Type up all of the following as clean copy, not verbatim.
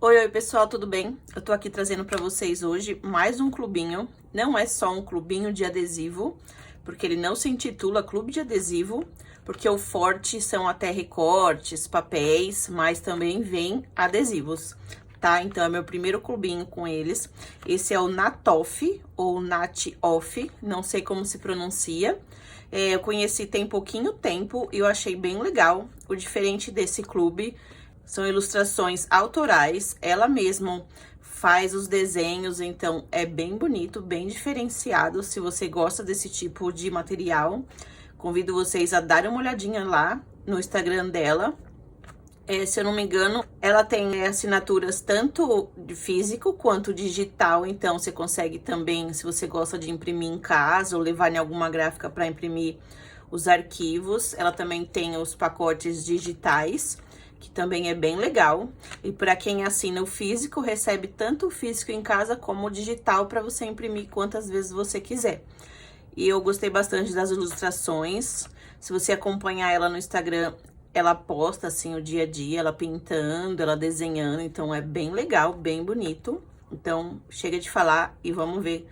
Oi, pessoal, tudo bem? Eu tô aqui trazendo pra vocês hoje mais um clubinho. Não é só um clubinho de adesivo, porque ele não se intitula clube de adesivo, porque o forte são até recortes, papéis, mas também vem adesivos, tá? Então é meu primeiro clubinho com eles. Esse é o Natoff ou Natoff, não sei como se pronuncia. Eu conheci tem pouquinho tempo e eu achei bem legal. O diferente desse clube são ilustrações autorais, ela mesma faz os desenhos, então é bem bonito, bem diferenciado. Se você gosta desse tipo de material, convido vocês a darem uma olhadinha lá no Instagram dela. Se eu não me engano, ela tem assinaturas tanto de físico quanto digital, então você consegue também, se você gosta de imprimir em casa ou levar em alguma gráfica para imprimir os arquivos. Ela também tem os pacotes digitais, que também é bem legal. E para quem assina o físico, recebe tanto o físico em casa como o digital para você imprimir quantas vezes você quiser. E eu gostei bastante das ilustrações. Se você acompanhar ela no Instagram, ela posta assim o dia a dia, ela pintando, ela desenhando, então é bem legal, bem bonito. Então, chega de falar e vamos ver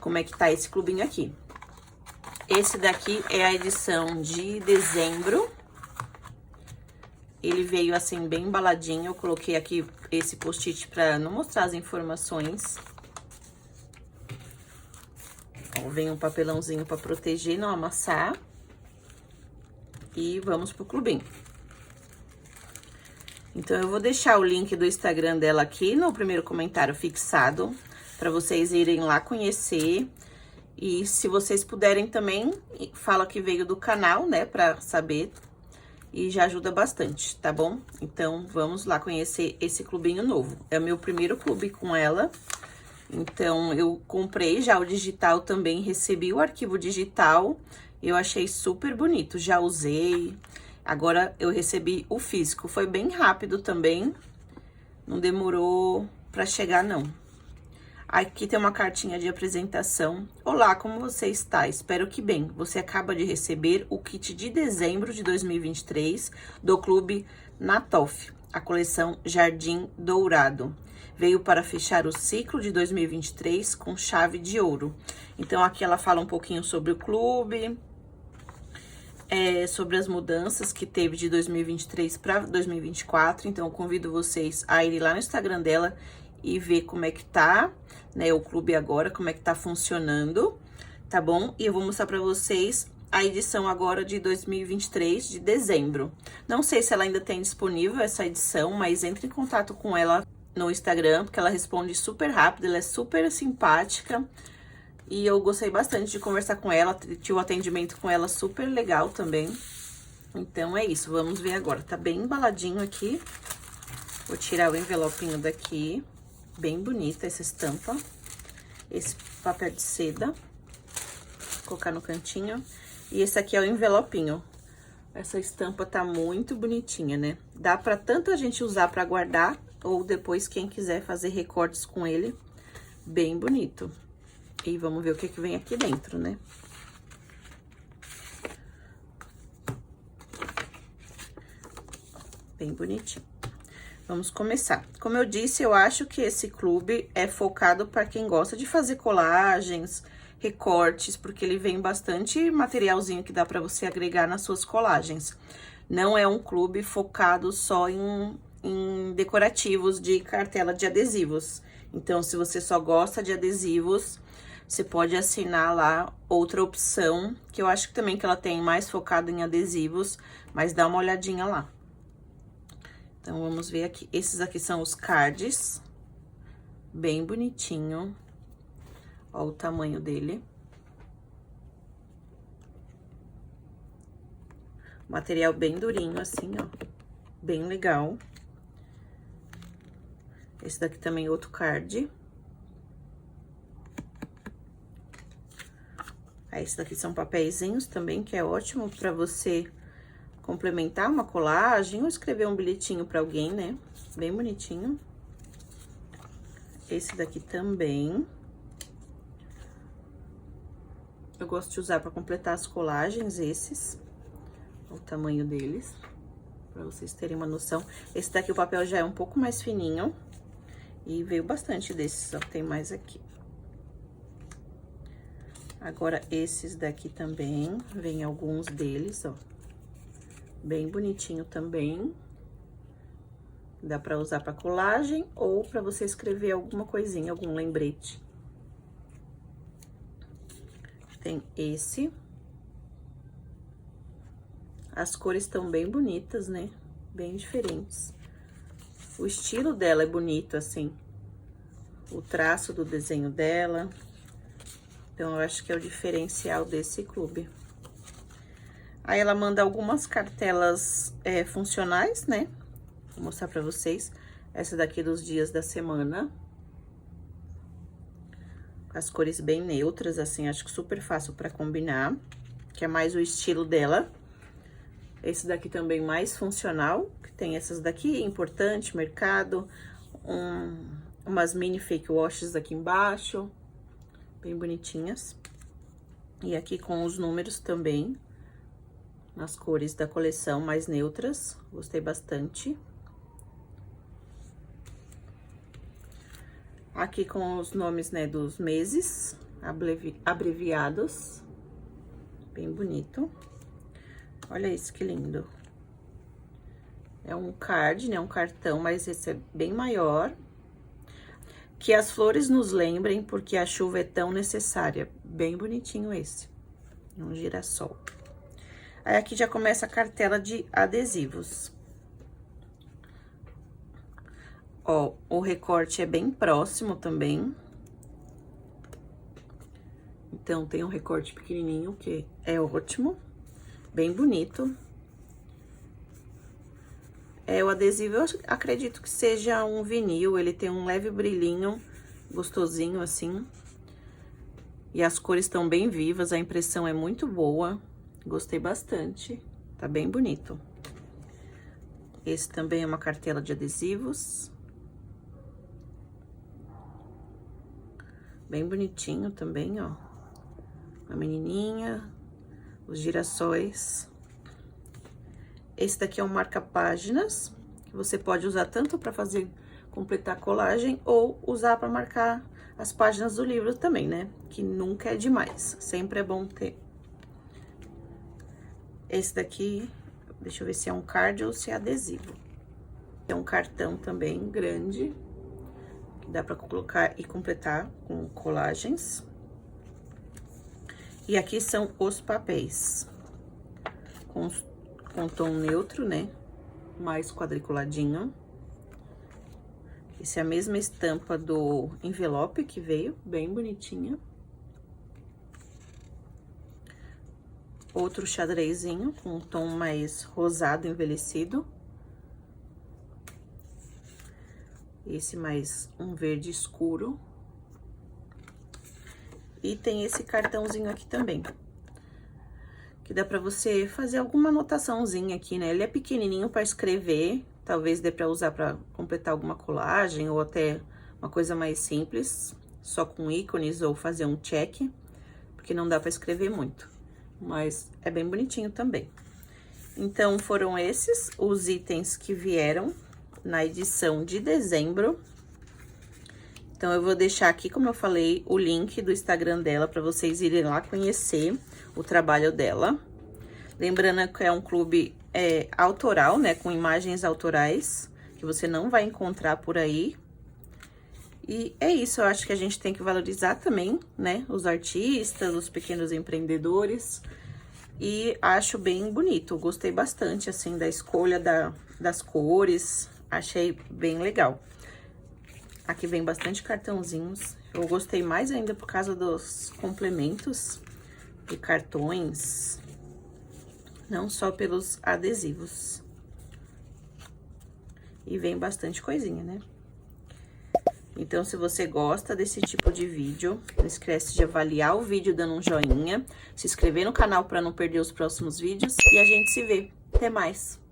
como é que tá esse clubinho aqui. Esse daqui é a edição de dezembro. Ele veio assim bem embaladinho, eu coloquei aqui esse post-it para não mostrar as informações. Ó, vem um papelãozinho para proteger e não amassar. E vamos pro clubinho. Então, eu vou deixar o link do Instagram dela aqui no primeiro comentário fixado, para vocês irem lá conhecer. E se vocês puderem também, fala que veio do canal, né, para saber. E já ajuda bastante, tá bom? Então, vamos lá conhecer esse clubinho novo. É o meu primeiro clube com ela. Então, eu comprei já o digital também, recebi o arquivo digital. Eu achei super bonito, já usei. Agora, eu recebi o físico. Foi bem rápido também. Não demorou pra chegar, não. Aqui tem uma cartinha de apresentação. Olá, como você está? Espero que bem. Você acaba de receber o kit de dezembro de 2023 do Clube Natoff, a coleção Jardim Dourado. Veio para fechar o ciclo de 2023 com chave de ouro. Então, aqui ela fala um pouquinho sobre o clube, sobre as mudanças que teve de 2023 para 2024. Então, eu convido vocês a irem lá no Instagram dela e ver como é que tá, né, o clube agora, como é que tá funcionando, tá bom? E eu vou mostrar pra vocês a edição agora de 2023, de dezembro. Não sei se ela ainda tem disponível essa edição, mas entre em contato com ela no Instagram, porque ela responde super rápido, ela é super simpática. E eu gostei bastante de conversar com ela, tive um atendimento com ela super legal também. Então, é isso, vamos ver agora. Tá bem embaladinho aqui. Vou tirar o envelopinho daqui. Bem bonita essa estampa. Esse papel de seda. Vou colocar no cantinho. E esse aqui é o envelopinho. Essa estampa tá muito bonitinha, né? Dá pra tanto a gente usar pra guardar, ou depois quem quiser fazer recortes com ele. Bem bonito. E vamos ver o que vem aqui dentro, né? Bem bonitinho. Vamos começar. Como eu disse, eu acho que esse clube é focado para quem gosta de fazer colagens, recortes, porque ele vem bastante materialzinho que dá para você agregar nas suas colagens. Não é um clube focado só em decorativos de cartela de adesivos. Então, se você só gosta de adesivos, você pode assinar lá outra opção, que eu acho que também que ela tem mais focado em adesivos, mas dá uma olhadinha lá. Então, vamos ver aqui. Esses aqui são os cards. Bem bonitinho. Ó o tamanho dele. Material bem durinho, assim, ó. Bem legal. Esse daqui também é outro card. Aí, esse daqui são papeizinhos também, que é ótimo pra você complementar uma colagem ou escrever um bilhetinho para alguém, né? Bem bonitinho. Esse daqui também. Eu gosto de usar para completar as colagens, esses. O tamanho deles, para vocês terem uma noção. Esse daqui o papel já é um pouco mais fininho. E veio bastante desses, ó, tem mais aqui. Agora, esses daqui também, vem alguns deles, ó. Bem bonitinho também. Dá pra usar pra colagem ou pra você escrever alguma coisinha, algum lembrete. Tem esse. As cores estão bem bonitas, né? Bem diferentes. O estilo dela é bonito, assim. O traço do desenho dela. Então, eu acho que é o diferencial desse clube. Aí, ela manda algumas cartelas funcionais, né? Vou mostrar pra vocês. Essa daqui dos dias da semana. As cores bem neutras, assim, acho que super fácil pra combinar. Que é mais o estilo dela. Esse daqui também mais funcional. Que tem essas daqui, importante, mercado. Umas mini fake washes aqui embaixo. Bem bonitinhas. E aqui com os números também. Nas cores da coleção mais neutras. Gostei bastante. Aqui com os nomes, né, dos meses abreviados. Bem bonito. Olha isso, que lindo. É um card, né, um cartão, mas esse é bem maior. Que as flores nos lembrem, porque a chuva é tão necessária. Bem bonitinho esse. Um girassol. Aí, aqui já começa a cartela de adesivos. Ó, o recorte é bem próximo também. Então, tem um recorte pequenininho, que é ótimo. Bem bonito. O adesivo, eu acredito que seja um vinil. Ele tem um leve brilhinho, gostosinho, assim. E as cores estão bem vivas, a impressão é muito boa. Gostei bastante. Tá bem bonito. Esse também é uma cartela de adesivos. Bem bonitinho também, ó. A menininha, os girassóis. Esse daqui é um marca-páginas, que você pode usar tanto para completar a colagem, ou usar para marcar as páginas do livro também, né? Que nunca é demais, sempre é bom ter. Esse daqui, deixa eu ver se é um card ou se é adesivo. É um cartão também grande, que dá para colocar e completar com colagens. E aqui são os papéis, com tom neutro, né? Mais quadriculadinho. Essa é a mesma estampa do envelope que veio, bem bonitinha. Outro xadrezinho com um tom mais rosado envelhecido. Esse mais um verde escuro. E tem esse cartãozinho aqui também, que dá pra você fazer alguma anotaçãozinha aqui, né? Ele é pequenininho pra escrever, talvez dê pra usar pra completar alguma colagem, ou até uma coisa mais simples, só com ícones, ou fazer um check, porque não dá pra escrever muito. Mas é bem bonitinho também. Então, foram esses os itens que vieram na edição de dezembro. Então, eu vou deixar aqui, como eu falei, o link do Instagram dela para vocês irem lá conhecer o trabalho dela. Lembrando que é um clube autoral, né? Com imagens autorais, que você não vai encontrar por aí. E é isso, eu acho que a gente tem que valorizar também, né? Os artistas, os pequenos empreendedores. E acho bem bonito, gostei bastante, assim, da escolha das cores. Achei bem legal. Aqui vem bastante cartãozinhos. Eu gostei mais ainda por causa dos complementos de cartões, não só pelos adesivos. E vem bastante coisinha, né? Então, se você gosta desse tipo de vídeo, não esquece de avaliar o vídeo dando um joinha, se inscrever no canal para não perder os próximos vídeos e a gente se vê. Até mais!